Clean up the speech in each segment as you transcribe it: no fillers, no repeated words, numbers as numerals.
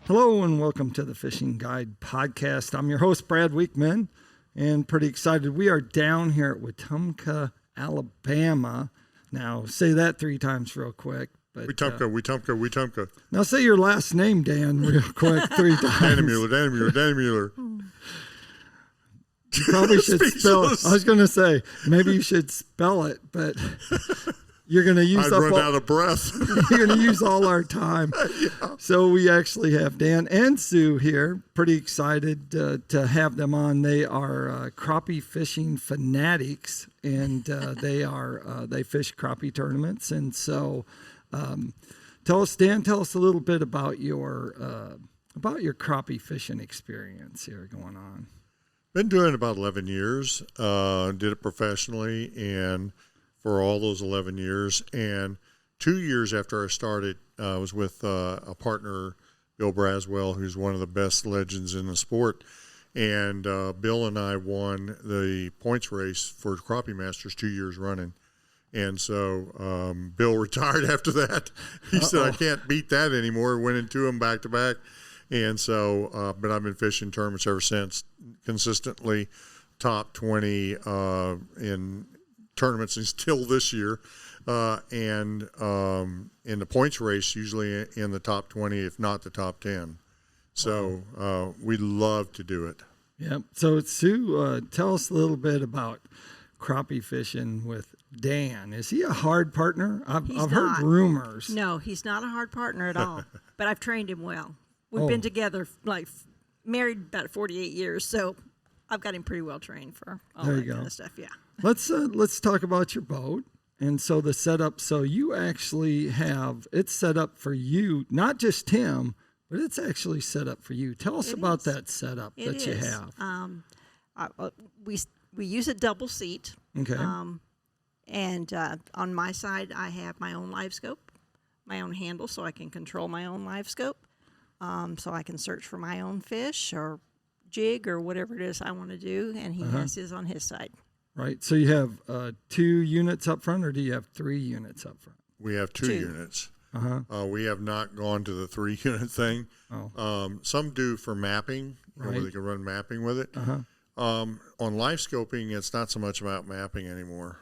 Hello and welcome to the Fishing Guide Podcast. I'm your host, Brad Wiegmann, and pretty excited. We are down here at Wetumpka, Alabama. Now, say that 3 times real quick. But, Wetumpka. Now say your last name, Dan, real quick 3 times. Dannenmueller. You probably should spell it. I was going to say, maybe you should spell it, but you're going to use out of breath. You're going to use all our time. Yeah. So we actually have Dan and Sue here. Pretty excited to have them on. They are crappie fishing fanatics, and they fish crappie tournaments. And so, tell us a little bit about your crappie fishing experience here going on. Been doing it about 11 years. Did it professionally, and for all those 11 years. And 2 years after I started, I was with a partner, Bill Braswell, who's one of the best legends in the sport. And Bill and I won the points race for Crappie Masters 2 years running. And so Bill retired after that. He said, I can't beat that anymore. Went into them back to back. And so, but I've been fishing tournaments ever since, consistently top 20 in tournaments until this year. And in the points race, usually in the top 20, if not the top 10. So we love to do it. Yep. So Sue, tell us a little bit about crappie fishing with Dan. Is he a hard partner? I've heard rumors. No, he's not a hard partner at all. But I've trained him well. We've been together, married about 48 years, so I've got him pretty well trained for all that kind of stuff. Yeah. Let's talk about your boat. And so the setup. So you actually have it set up for you, not just him, but it's actually set up for you. Tell us about that setup that you have. We use a double seat. Okay. And on my side, I have my own live scope, my own handle, so I can control my own live scope. So I can search for my own fish or jig or whatever it is I want to do, and he has his on his side. Right. So you have 2 units up front, or do you have 3 units up front? We have 2 units. We have not gone to the 3-unit thing. Some do for mapping, where they can run mapping with it. On live scoping, it's not so much about mapping anymore.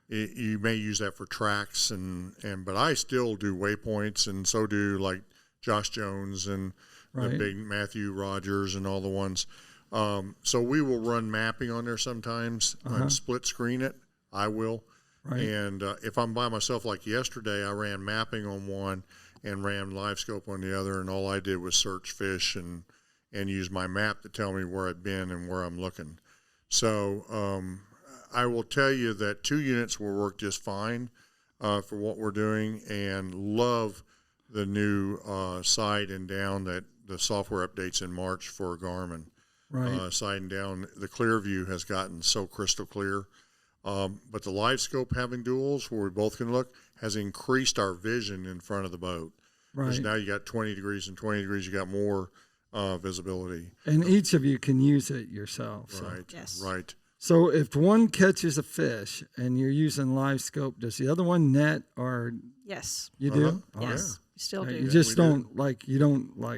You may use that for tracks, but I still do waypoints, and so do like Josh Jones and the big Matthew Rogers and all the ones. So we will run mapping on there sometimes and split screen it. I will. Right. And if I'm by myself, like yesterday, I ran mapping on one and ran live scope on the other, and all I did was search fish and use my map to tell me where I've been and where I'm looking. So I will tell you that 2 units will work just fine for what we're doing, and love the new side and down that the software updates in March for Garmin. Side and down, the clear view has gotten so crystal clear. But the live scope having duals where we both can look has increased our vision in front of the boat. Because now you got 20 degrees and 20 degrees, you got more visibility. And each of you can use it yourself. So. Right, right. So if one catches a fish and you're using live scope, does the other one net or? Yes. You do? Yes. Yeah. You still do. You just don't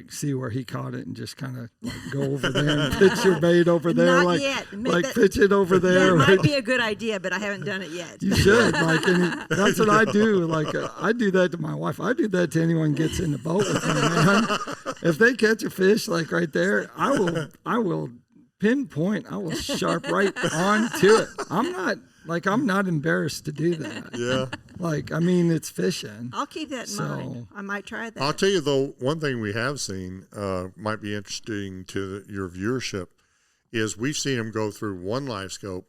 see where he caught it and just kind of go over there and pitch your bait over there. Not yet. Pitch it over there. That might be a good idea, but I haven't done it yet. You should. That's what I do. I do that to my wife. I do that to anyone who gets in the boat with me, man. If they catch a fish right there, I will pinpoint. I will sharp right onto it. I'm not embarrassed to do that. Yeah. It's fishing. I'll keep that in mind. I might try that. I'll tell you, though, one thing we have seen might be interesting to your viewership is we've seen them go through one live scope,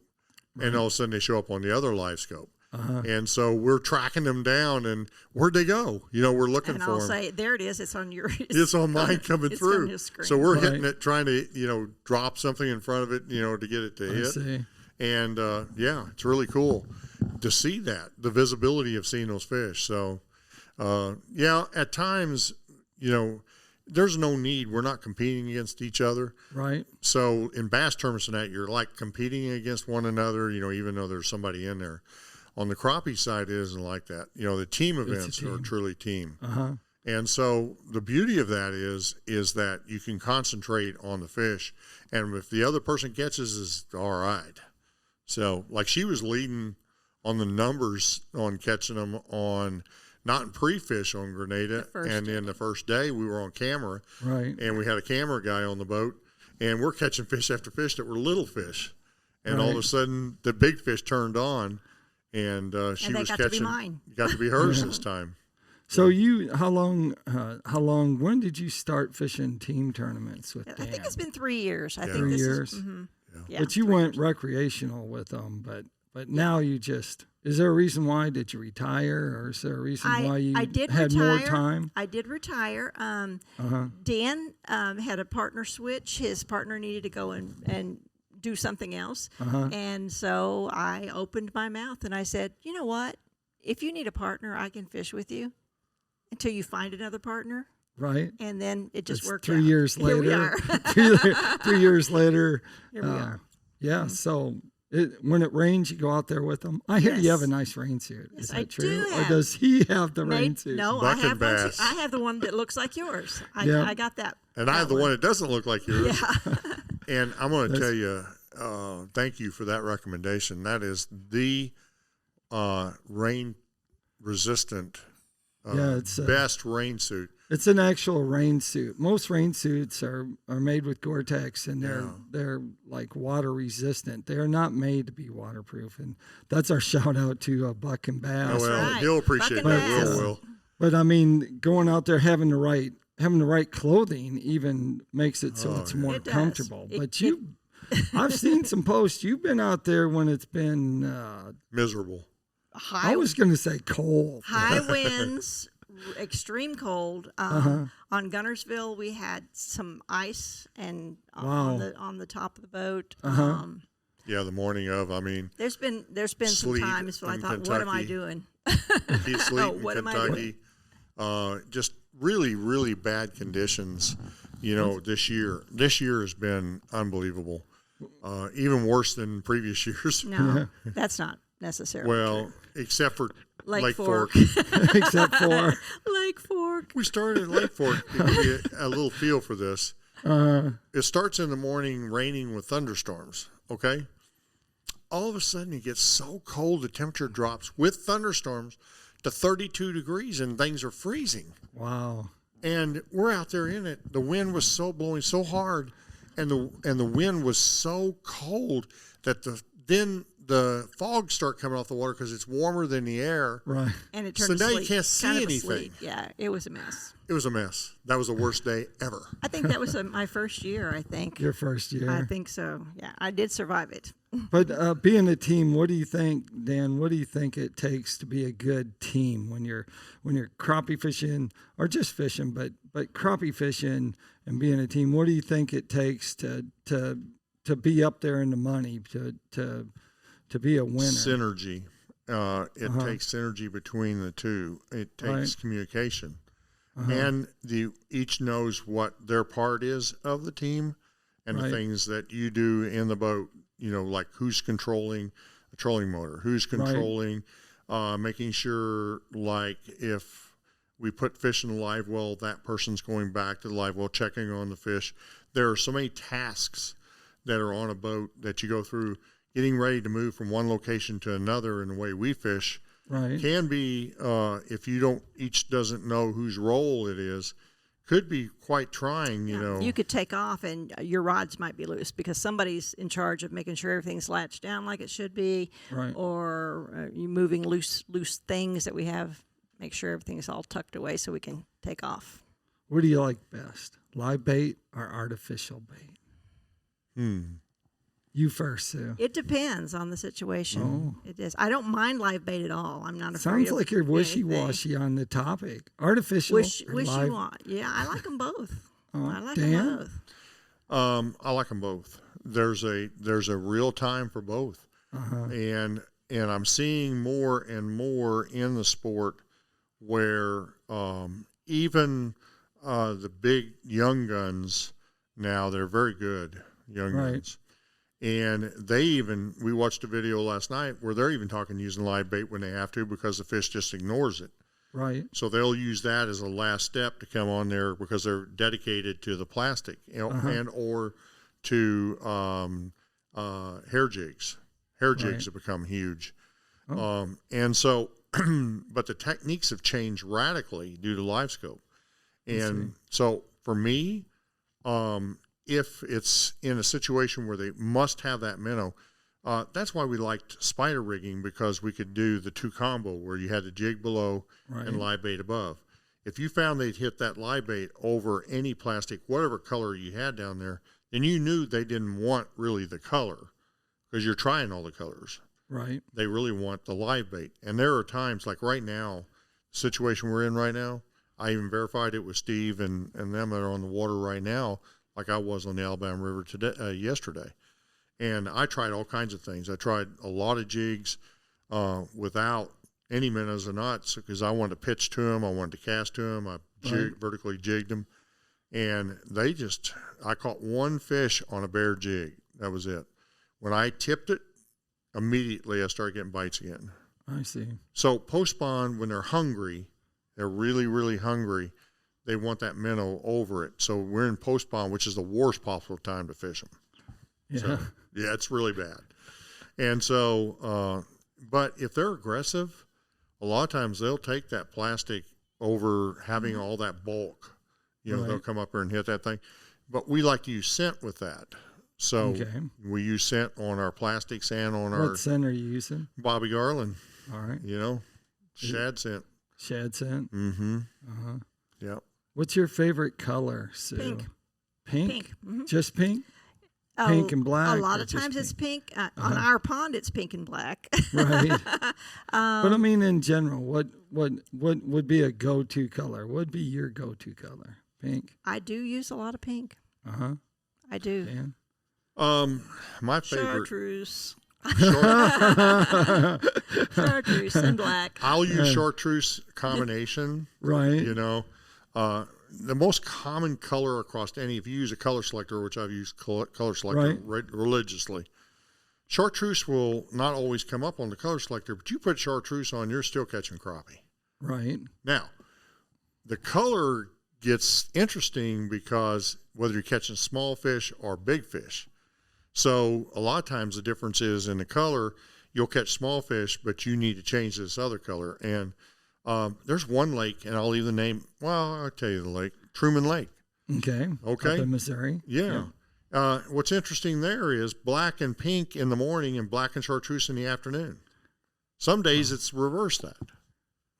and all of a sudden they show up on the other live scope. And so we're tracking them down, and where'd they go? We're looking for them. And I'll say, there it is. It's on your. It's on mine coming through. On his screen. So we're hitting it, trying to drop something in front of it, to get it to hit. See. And it's really cool to see that, the visibility of seeing those fish. So at times, there's no need. We're not competing against each other. Right. So in bass tournaments and that, you're competing against one another, even though there's somebody in there. On the crappie side, it isn't like that. The team events are truly team. And so the beauty of that is that you can concentrate on the fish, and if the other person catches, is all right. So like she was leading on the numbers on catching them on not in pre-fish on Grenada, and then the first day we were on camera, right? And we had a camera guy on the boat, and we're catching fish after fish that were little fish, and all of a sudden the big fish turned on, and she was catching. To be mine. Got to be hers this time. So how long, when did you start fishing team tournaments with Dan? I think it's been 3 years. I think 3 this years. Is, yeah, but you went recreational with them, but now you just, is there a reason why? Did you retire, or is there a reason why you had more time? I did retire. Dan had a partner switch. His partner needed to go and do something else. And so I opened my mouth and I said, you know what? If you need a partner, I can fish with you until you find another partner. Right. And then it just worked 3 out. years later. Here we are. 3 years later. Here we are. Yeah. So when it rains, you go out there with them. I hear you have a nice rain suit. Yes, Is that I true? do Or does he have the rain suit? No, I have one. I have the one that looks like yours. I got that. And I have the one that doesn't look like yours. Yeah. And I'm going to tell you, thank you for that recommendation. That is the rain resistant, best rain suit. It's an actual rain suit. Most rain suits are made with Gore-Tex, and they're like water resistant. They're not made to be waterproof, and that's our shout out to Buck and Bass. Oh, well, he'll appreciate that. Will. But I mean, going out there having the right clothing even makes it so it's more comfortable. But I've seen some posts. You've been out there when it's been miserable. I was going to say cold. High winds, extreme cold. On Gunnersville, we had some ice and on the top of the boat. Yeah, the morning of. I mean, there's been some times when I thought, Kentucky. what am I doing? What am I doing? Just really, really bad conditions. You know, this year has been unbelievable. Even worse than previous years. No, that's not necessarily true. Except for Lake Fork. Except for Lake Fork. We started at Lake Fork to give you a little feel for this. It starts in the morning raining with thunderstorms, okay? All of a sudden it gets so cold the temperature drops with thunderstorms to 32 degrees and things are freezing. Wow. And we're out there in it. The wind was blowing so hard and the wind was so cold that then the fog start coming off the water because it's warmer than the air. Right. And it turned to sleep. You can't see anything. Yeah, it was a mess. It was a mess. That was the worst day ever. I think that was my first year, I think. Your first year? I think so. Yeah, I did survive it. But being a team, what do you think, Dan, what do you think it takes to be a good team when you're crappie fishing or just fishing, but crappie fishing and being a team? What do you think it takes to be up there in the money, to be a winner? Synergy. It takes synergy between the two. It takes communication. And each knows what their part is of the team and the things that you do in the boat, you know, like who's controlling a trolling motor, who's controlling, making sure, like, if we put fish in the live well, that person's going back to the live well, checking on the fish. There are so many tasks that are on a boat that you go through. Getting ready to move from one location to another in the way we fish can be, if each doesn't know whose role it is, could be quite trying, you know. You could take off and your rods might be loose because somebody's in charge of making sure everything's latched down like it should be, or you moving loose things that we have, make sure everything's all tucked away so we can take off. What do you like best, live bait or artificial bait? You first, Sue. It depends on the situation. It is. I don't mind live bait at all. I'm not afraid. Sounds like you're wishy-washy on the topic. Artificial or live? Yeah, I like them both. I like Dan? them both. I like them both. There's a real time for both, and I'm seeing more and more in the sport where even the big young guns now, they're very good young guns. And we watched a video last night where they're even talking using live bait when they have to because the fish just ignores it. Right. So they'll use that as a last step to come on there because they're dedicated to the plastic and or to hair jigs. Hair jigs have become huge. And so, but the techniques have changed radically due to LiveScope. And so for me, if it's in a situation where they must have that minnow, that's why we liked spider rigging, because we could do the 2 combo where you had the jig below and live bait above. If you found they'd hit that live bait over any plastic, whatever color you had down there, then you knew they didn't want really the color, because you're trying all the colors. Right. They really want the live bait. And there are times, like right now, the situation we're in right now, I even verified it with Steve and them that are on the water right now, like I was on the Alabama River yesterday. And I tried all kinds of things. I tried a lot of jigs without any minnows or knots, because I wanted to pitch to them. I wanted to cast to them. I vertically jigged them. And I caught 1 fish on a bare jig. That was it. When I tipped it, immediately I started getting bites again. I see. So post-spawn, when they're hungry, they're really, really hungry, they want that minnow over it. So we're in post-spawn, which is the worst possible time to fish them. Yeah. So, yeah, it's really bad. And so, but if they're aggressive, a lot of times they'll take that plastic over having all that bulk. You know, they'll come up there and hit that thing. But we like to use scent with that. So we use scent on our plastics and on our... What scent are you using? Bobby Garland. All right. You know, shad scent. Shad scent? Mm-hmm. Uh-huh. Yep. What's your favorite color, Sue? Pink. Pink? Pink. Mm-hmm. Just pink? Pink and black? A lot of times it's pink. On our pond, it's pink and black. Right. But I mean, in general, what would be a go-to color? What would be your go-to color? Pink? I do use a lot of pink. Uh-huh. I do. Dan? My favorite... Chartreuse. Right. Chartreuse and black. I'll use chartreuse combination. Right. You know, the most common color across any, if you use a color selector, which I've used color selector religiously, chartreuse will not always come up on the color selector, but you put chartreuse on, you're still catching crappie. Right. Now, the color gets interesting because whether you're catching small fish or big fish. So a lot of times the difference is in the color, you'll catch small fish, but you need to change this other color. And there's one lake, and I'll leave the name. Well, I'll tell you the lake, Truman Lake. Okay. Okay. Up in Missouri. Yeah. What's interesting there is black and pink in the morning and black and chartreuse in the afternoon. Some days it's reverse that.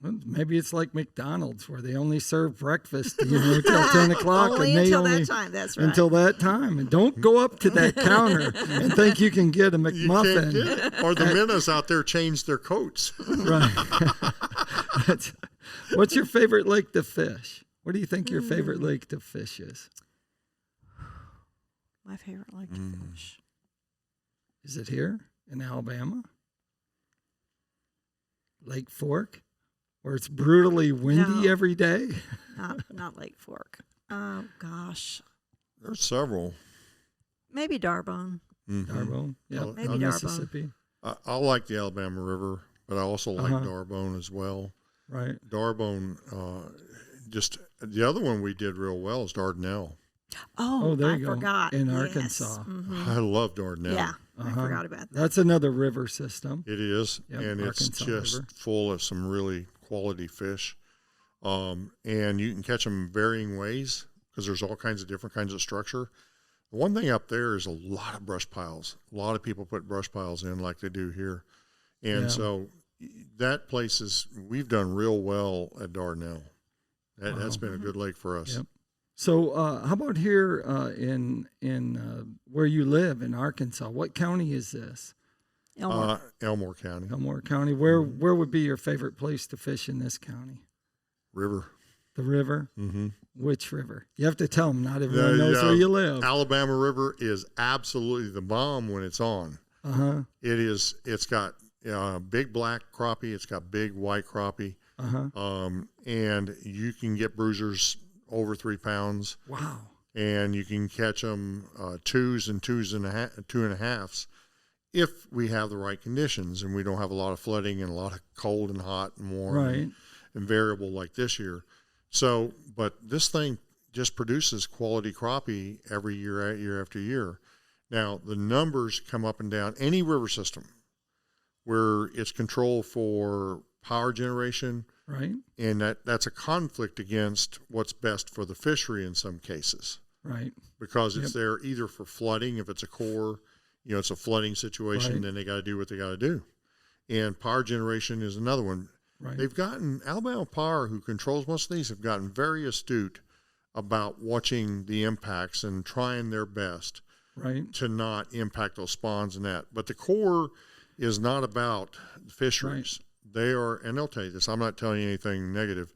Well, maybe it's like McDonald's where they only serve breakfast, till 10 o'clock. Only and until that time, that's right. Until that time. And don't go up to that counter and think you can get a McMuffin. You can't get it. Or the minnows out there change their coats. Right. What's your favorite lake to fish? What do you think your favorite lake to fish is? My favorite lake to fish. Is it here in Alabama? Lake Fork? Where it's brutally windy every day? Not Lake Fork. Oh, gosh. There's several. Maybe Darbone. Mm-hmm. Darbone? Yeah, maybe Darbone. Mississippi. I like the Alabama River, but I also like Darbone as well. Right. Darbone, just the other one we did real well is Dardanelle. Oh, there I you go. forgot. In Yes. Arkansas. Mm-hmm. I love Dardanelle. Yeah, I forgot about that. That's another river system. It is, Yep, and it's Arkansas just River. full of some really quality fish. And you can catch them varying ways because there's all kinds of different kinds of structure. The one thing up there is a lot of brush piles. A lot of people put brush piles in like they do here. And so that place we've done real well at Dardanelle. That's been a good lake for us. Yep. So how about here in where you live in Arkansas? What county is this? Elmore County. Elmore County. Where would be your favorite place to fish in this county? River. The river? Mm-hmm. Which river? You have to tell them. Not everyone knows where you live. Alabama River is absolutely the bomb when it's on. Uh-huh. It's got big black crappie. It's got big white crappie. Uh-huh. And you can get bruisers over 3 pounds. Wow. And you can catch them 2s and 2.5s if we have the right conditions and we don't have a lot of flooding and a lot of cold and hot and warm. Right. and variable like this year. So, but this thing just produces quality crappie every year, year after year. Now, the numbers come up and down. Any river system where it's controlled for power generation, right, and that's a conflict against what's best for the fishery in some cases. Right. Because it's there either for flooding, if it's a core, it's a flooding situation, right. then they got to do what they got to do. And power generation is another one. Right. They've gotten, Alabama Power, who controls most of these, have gotten very astute about watching the impacts and trying their best to not impact those spawns and that. But the Corps is not about fisheries. Right. They are, and they'll tell you this, I'm not telling you anything negative.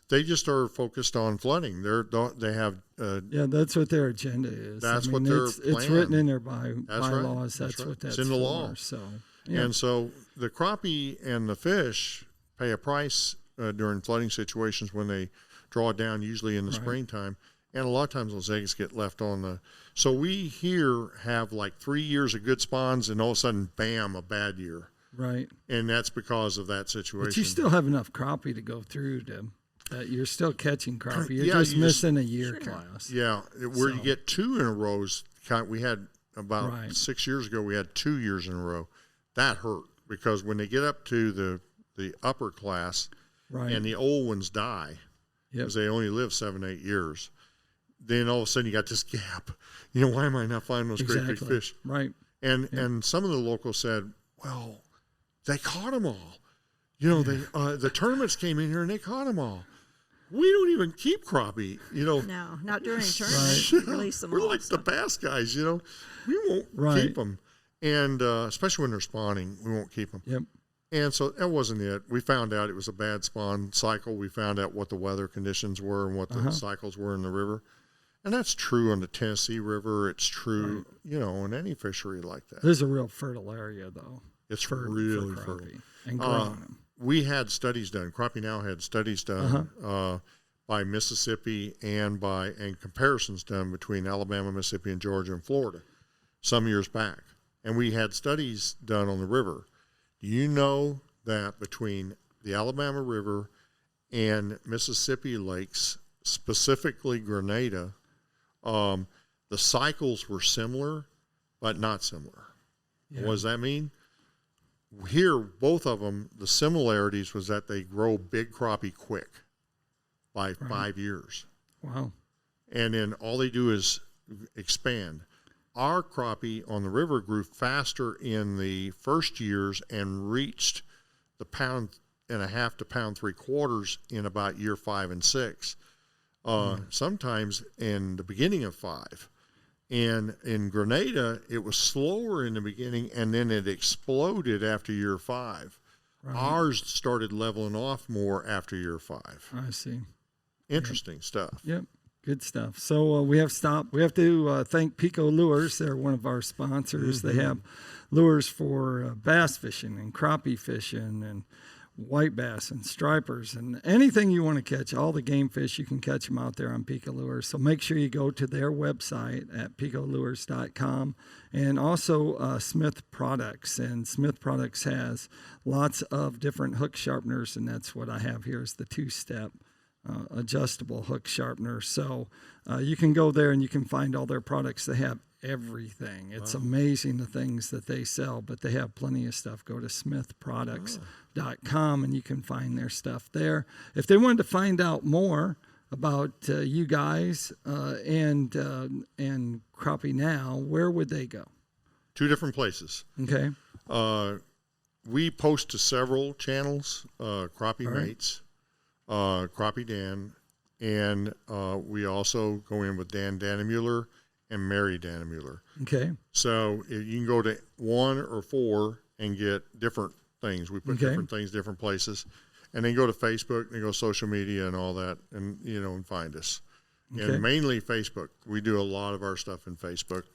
They just are focused on flooding. They have that's what their agenda is. That's what their plan. It's written in their bylaws. Right. That's what that's it's in the for, law. So and so the crappie and the fish pay a price during flooding situations when they draw down, usually in the springtime. And a lot of times those eggs get left on the. So we here have like 3 years of good spawns, and all of a sudden, bam, a bad year. Right. And that's because of that situation. But you still have enough crappie to go through that you're still catching crappie. You're just missing a year class. Yeah, where you get 2 in a row. We had about 6 years ago, we had 2 years in a row. That hurt because when they get up to the upper class and the old ones die because they only live 7-8 years, then all of a sudden you got this gap. Why am I not finding those great big fish? Right. And some of the locals said, well, they caught them all. The tournaments came in here and they caught them all. We don't even keep crappie, No, not during tournaments. Right. Release them We're all, like the bass guys, We won't keep them. And especially when they're spawning, we won't keep them. Yep. And so that wasn't it. We found out it was a bad spawn cycle. We found out what the weather conditions were and what the cycles were in the river. And that's true on the Tennessee River. It's true, in any fishery like that. There's a real fertile area, though. It's really fertile. And growing them. We had studies done. Crappie Now had studies done by Mississippi and comparisons done between Alabama, Mississippi, and Georgia and Florida some years back. And we had studies done on the river. Do you know that between the Alabama River and Mississippi lakes, specifically Grenada, the cycles were similar, but not similar? Yeah. What does that mean? Here, both of them, the similarities was that they grow big crappie quick by 5 years. Wow. And then all they do is expand. Our crappie on the river grew faster in the first years and reached the 1.5 pounds to 1.75 pounds in about year 5 and 6. Sometimes in the beginning of 5. And in Grenada, it was slower in the beginning, and then it exploded after year 5. Right. Ours started leveling off more after year 5. I see. Interesting stuff. Yep, good stuff. So we have to thank PICO Lures. They're one of our sponsors. They have lures for bass fishing and crappie fishing and white bass and stripers and anything you want to catch, all the game fish, you can catch them out there on PICO Lures. So make sure you go to their website at picolures.com, and also Smith Products. And Smith Products has lots of different hook sharpeners, and that's what I have here is the 2-step adjustable hook sharpener. So you can go there and you can find all their products. They have everything. It's amazing the things that they sell, but they have plenty of stuff. Go to smithproducts.com and you can find their stuff there. If they wanted to find out more about you guys and Crappie Now, where would they go? 2 different places. Okay. We post to several channels, Crappie Mates, Crappie Dan, and we also go in with Dan Dannenmueller and Mary Dannenmueller. Okay. So you can go to 1 or 4 and get different things. We put different things, different places. And then go to Facebook and go social media and all that and, and find us. Okay. And mainly Facebook. We do a lot of our stuff in Facebook.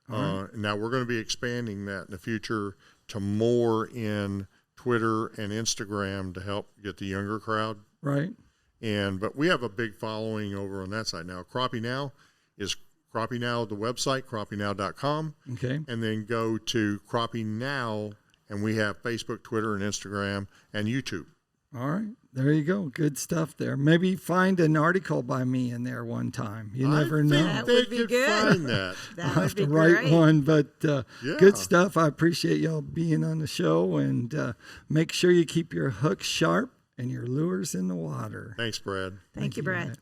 Now we're going to be expanding that in the future to more in Twitter and Instagram to help get the younger crowd. Right. But we have a big following over on that side now. Crappie Now is Crappie Now, the website, crappienow.com. Okay. And then go to Crappie Now, and we have Facebook, Twitter, and Instagram, and YouTube. All right. There you go. Good stuff there. Maybe find an article by me in there one time. You never know. That would be good. Find that. That I'll would have be to write great. one, but Yeah. good stuff. I appreciate y'all being on the show, and make sure you keep your hooks sharp and your lures in the water. Thanks, Brad. Thank you, Brad. Matt.